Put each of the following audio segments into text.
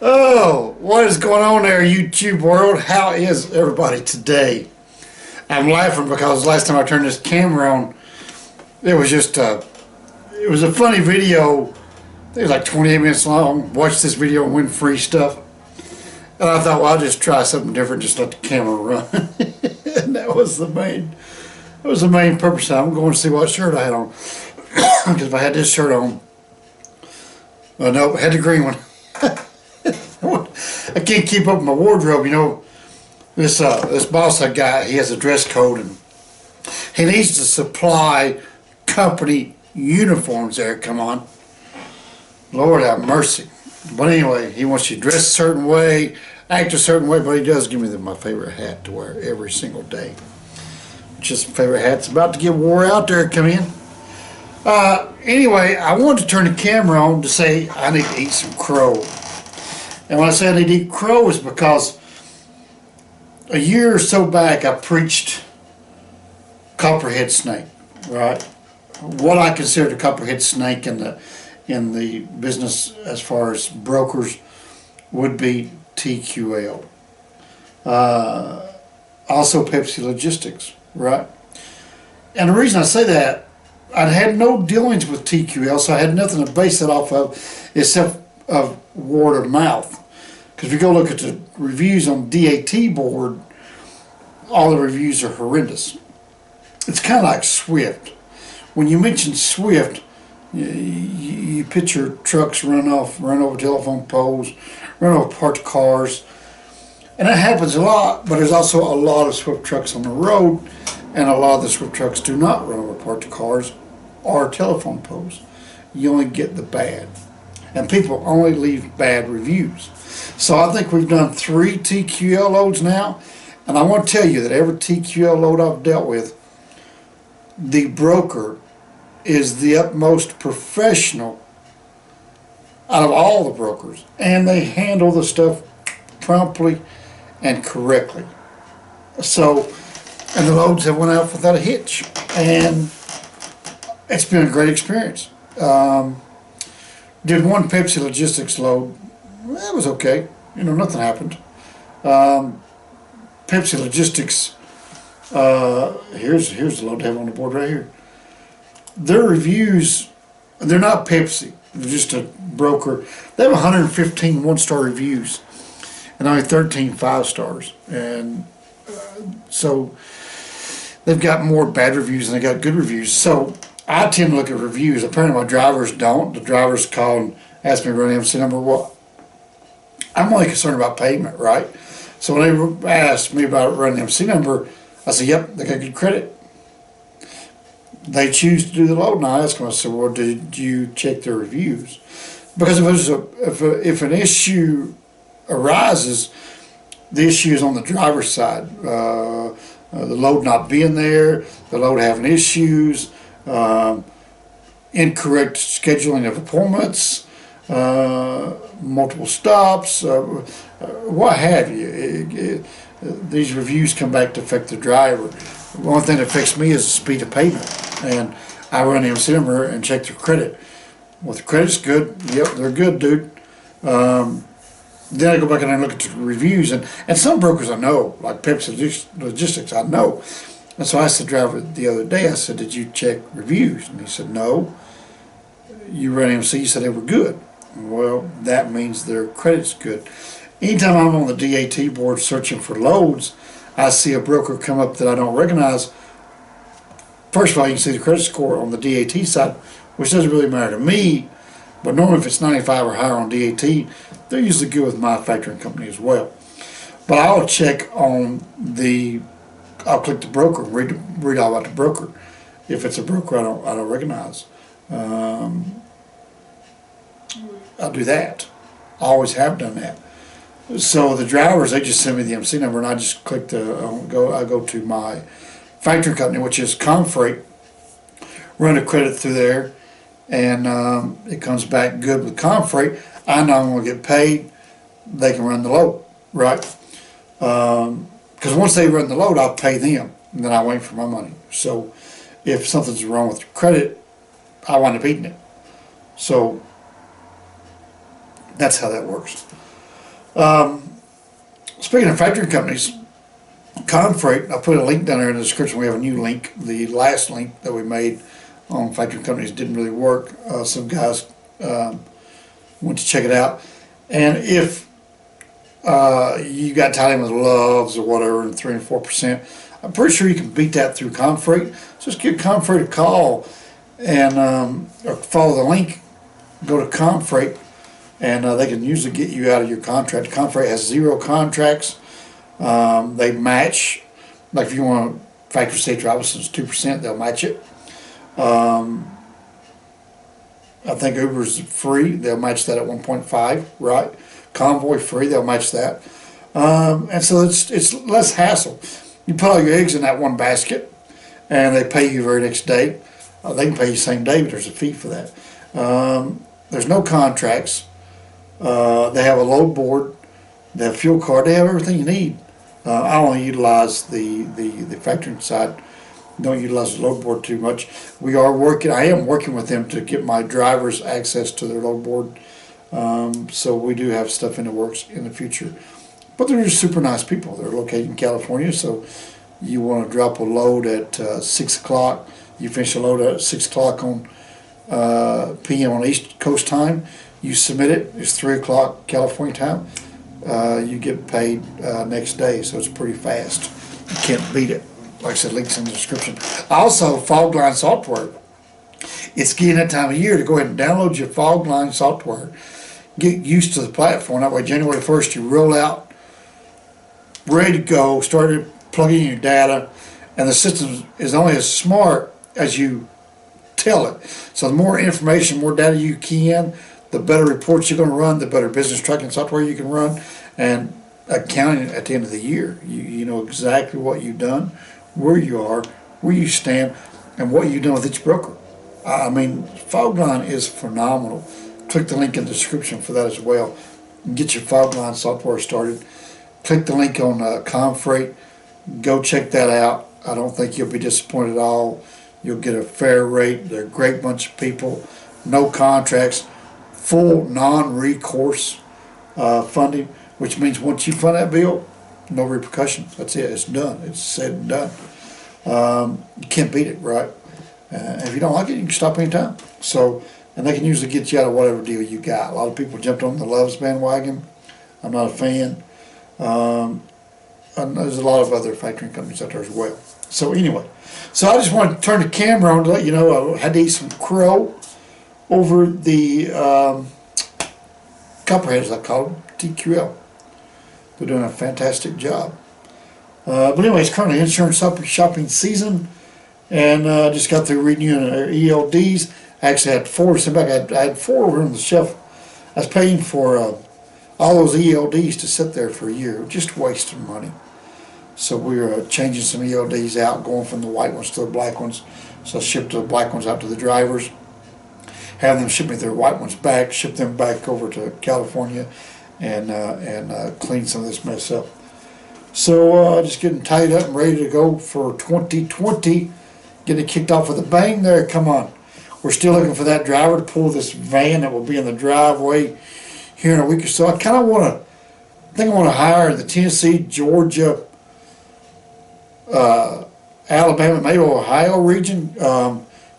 Oh, what is going on there, YouTube world? How is everybody today? I'm laughing because last time I turned this camera on, it was just it was a funny video. It was like 28 minutes long. Watched this video and win free stuff. And I thought, well, I'll just try something different, just let the camera run. And that was the main purpose. I'm going to see what shirt I had on. Because if I had this shirt on, well, nope, I had the green one. I can't keep up with my wardrobe, you know. This boss I got, he has a dress code, and he needs to supply company uniforms there. Come on, Lord have mercy. But anyway, he wants you to dress a certain way, act a certain way, but he does give me my favorite hat to wear every single day. Just my favorite hat's about to get wore out there. Come in. Anyway, I wanted to turn the camera on to say I need to eat some crow. And when I say I need to eat crow is because a year or so back I preached copperhead snake, right? What I consider the copperhead snake in the business as far as brokers would be TQL. Also Pepsi Logistics, right? And the reason I say that, I had no dealings with TQL, so I had nothing to base it off of except of word of mouth. Because if you go look at the reviews on DAT board, all the reviews are horrendous. It's kind of like Swift. When you mention Swift, you picture trucks run over telephone poles, run over parked cars. And that happens a lot, but there's also a lot of Swift trucks on the road, and a lot of the Swift trucks do not run over parked cars or telephone poles. You only get the bad. And people only leave bad reviews. So I think we've done 3 TQL loads now, and I want to tell you that every TQL load I've dealt with, the broker is the utmost professional out of all the brokers, and they handle the stuff promptly and correctly. So, and the loads have went out without a hitch, and it's been a great experience. Did one Pepsi Logistics load. That was okay. You know, nothing happened. Pepsi Logistics, here's the load they have on the board right here. Their reviews, they're not Pepsi. They're just a broker. They have 115 one-star reviews and only 13 5-stars. And so they've got more bad reviews than they got good reviews. So I tend to look at reviews. Apparently my drivers don't. The drivers call and ask me to run the MC number. Well, I'm only concerned about payment, right? So when they asked me about running the MC number, I said, yep, they got good credit. They choose to do the load, and I asked them, I said, well, did you check their reviews? Because if an issue arises, the issue is on the driver's side. The load not being there, the load having issues, incorrect scheduling of appointments, multiple stops, what have you. These reviews come back to affect the driver. The only thing that affects me is the speed of payment, and I run the MC number and check their credit. Well, if the credit's good, yep, they're good, dude. Then I go back and I look at the reviews, and some brokers I know, like Pepsi Logistics, I know. And so I asked the driver the other day, I said, did you check reviews? And he said, no. You ran MC, you said they were good. Well, that means their credit's good. Anytime I'm on the DAT board searching for loads, I see a broker come up that I don't recognize. First of all, you can see the credit score on the DAT side, which doesn't really matter to me, but normally if it's 95 or higher on DAT, they're usually good with my factoring company as well. But I'll check on I'll click the broker, read all about the broker. If it's a broker I don't recognize, I'll do that. I always have done that. So the drivers, they just send me the MC number, and I just click I go to my factory company, which is Comfreight, run a credit through there, and it comes back good with Comfreight. I know I'm going to get paid. They can run the load, right? Because once they run the load, I'll pay them, and then I wait for my money. So if something's wrong with the credit, I wind up eating it. So That's how that works. Speaking of factory companies, Comfreight, I put a link down there in the description. We have a new link. The last link that we made on factory companies didn't really work. Some guys went to check it out. And if you got tied in with Loves or whatever, and 3 and 4%, I'm pretty sure you can beat that through Comfreight. Just give Comfreight a call and or follow the link. Go to Comfreight, and they can usually get you out of your contract. Comfreight has 0 contracts. They match, like if you want a factory state Robinson's 2%, they'll match it. I think Uber's free, they'll match that at 1.5, right? Convoy free, they'll match that. And so it's less hassle. You put all your eggs in that one basket, and they pay you the very next day. They can pay you the same day, but there's a fee for that. There's no contracts. They have a load board. They have fuel card. They have everything you need. I only utilize the factoring side. Don't utilize the load board too much. I am working with them to get my drivers access to their load board. So we do have stuff in the works in the future. But they're just super nice people. They're located in California, so you want to drop a load at 6 o'clock. You finish a load at 6 o'clock on p.m. on East Coast time. You submit it. It's 3 o'clock California time. You get paid next day, so it's pretty fast. You can't beat it. Like I said, links in the description. Also, Fogline software. It's getting that time of year to go ahead and download your Fogline software. Get used to the platform. That way, January 1st, you roll out, ready to go, start plugging in your data, and the system is only as smart as you tell it. So the more information, more data you key in, the better reports you're going to run, the better business tracking software you can run, and accounting at the end of the year. You know exactly what you've done, where you are, where you stand, and what you've done with each broker. I mean, Fogline is phenomenal. Click the link in the description for that as well. Get your Fogline software started. Click the link on Comfreight. Go check that out. I don't think you'll be disappointed at all. You'll get a fair rate. They're a great bunch of people. No contracts. Full non-recourse funding, which means once you fund that bill, no repercussions. That's it. It's done. It's said and done. You can't beat it, right? If you don't like it, you can stop anytime. So, and they can usually get you out of whatever deal you got. A lot of people jumped on the Loves bandwagon. I'm not a fan. And there's a lot of other factoring companies out there as well. So anyway, so I just wanted to turn the camera on to let you know I had to eat some crow over the Copperhead, as I call them, TQL. They're doing a fantastic job. But anyway, it's currently insurance shopping season, and I just got through reading their ELDs. I actually had 4 to send back. I had 4 over on the shelf. I was paying for all those ELDs to sit there for a year, just wasting money. So we're changing some ELDs out, going from the white ones to the black ones. So I shipped the black ones out to the drivers, have them ship me their white ones back, ship them back over to California, and clean some of this mess up. So just getting tied up and ready to go for 2020, getting it kicked off with a bang there. Come on. We're still looking for that driver to pull this van that will be in the driveway here in a week or so. I kind of want to hire the Tennessee, Georgia, Alabama, maybe Ohio region.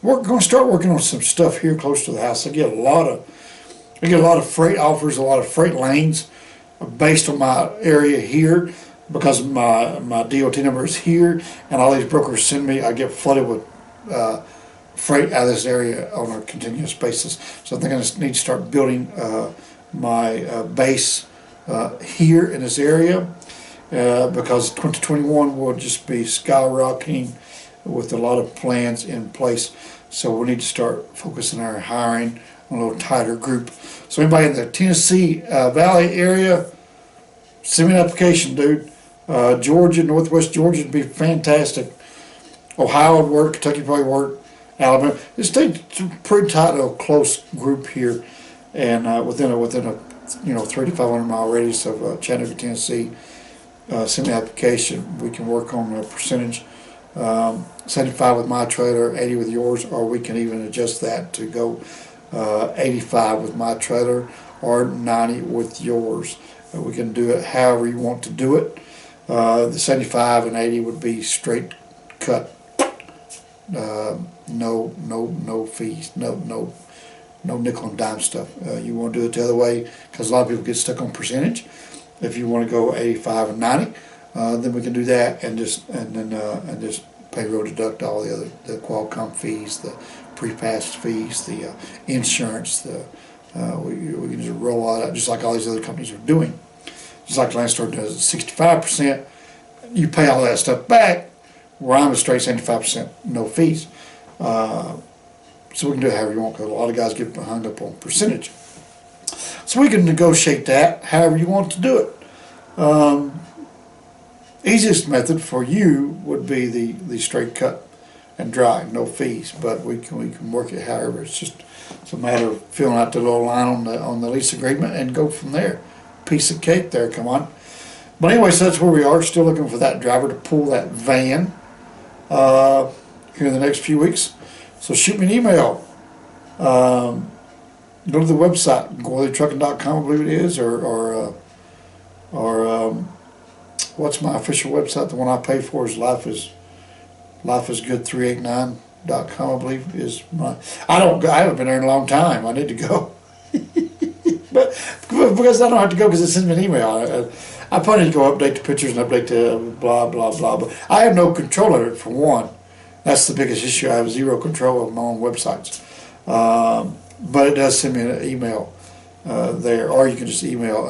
We're going to start working on some stuff here close to the house. I get a lot of freight offers, a lot of freight lanes based on my area here, because my DOT number is here, and all these brokers send me. I get flooded with freight out of this area on a continuous basis. So I think I just need to start building my base here in this area, because 2021 will just be skyrocketing with a lot of plans in place. So we need to start focusing our hiring on a little tighter group. So anybody in the Tennessee Valley area, send me an application, dude. Georgia, Northwest Georgia would be fantastic. Ohio would work, Kentucky probably work, Alabama. Just stay pretty tight, little close group here, and within a 300 to 500 mile radius of Chattanooga, Tennessee. Send me an application. We can work on a percentage. 75 with my trailer, 80 with yours, or we can even adjust that to go 85 with my trailer, or 90 with yours. We can do it however you want to do it. The 75 and 80 would be straight cut. No fees, no nickel and dime stuff. You want to do it the other way, because a lot of people get stuck on percentage. If you want to go 85 and 90, then we can do that, and just pay road deduct all the Qualcomm fees, the pre-pass fees, the insurance. We can just roll all that out, just like all these other companies are doing. Just like Landstar does 65%, you pay all that stuff back, where I'm a straight 75%, no fees. So we can do it however you want, because a lot of guys get hung up on percentage. So we can negotiate that however you want to do it. Easiest method for you would be the straight cut and dry, no fees, but we can work it however. It's a matter of filling out the little line on the lease agreement and go from there. Piece of cake there, come on. But anyway, so that's where we are, still looking for that driver to pull that van here in the next few weeks. So shoot me an email. Go to the website, GorleyTrucking.com, I believe it is, or what's my official website? The one I pay for is lifeisgood389.com, I believe is my. I haven't been there in a long time. I need to go, but because I don't have to go, because it sends me an email. I probably need to go update the pictures and update the blah blah blah. But I have no control of it, for one. That's the biggest issue. I have zero control of my own websites. But it does send me an email there, or you can just email.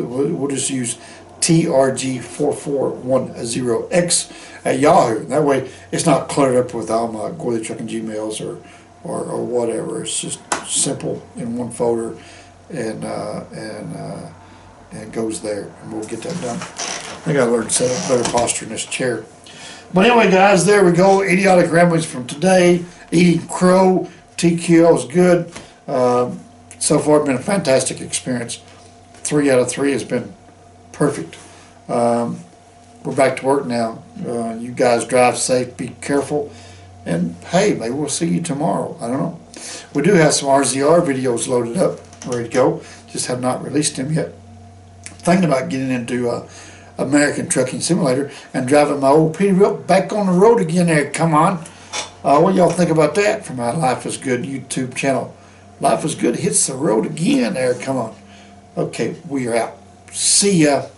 We'll just use TRG4410X at Yahoo. That way, it's not cluttered up with all my Gorley Trucking Gmails or whatever. It's just simple in one folder, and goes there, and we'll get that done. I gotta learn to set up better posture in this chair. But anyway, guys, there we go. Idiotic ramblings from today. Eating crow. TQL is good. So far, it's been a fantastic experience. 3 out of 3 has been perfect. We're back to work now. You guys drive safe, be careful, and hey, maybe we'll see you tomorrow. I don't know. We do have some RZR videos loaded up, ready to go. Just have not released them yet. Thinking about getting into American Trucking Simulator and driving my old Peterbilt back on the road again there. Come on. What y'all think about that from my Life is Good YouTube channel? Life is Good hits the road again there. Come on. Okay, we are out. See ya.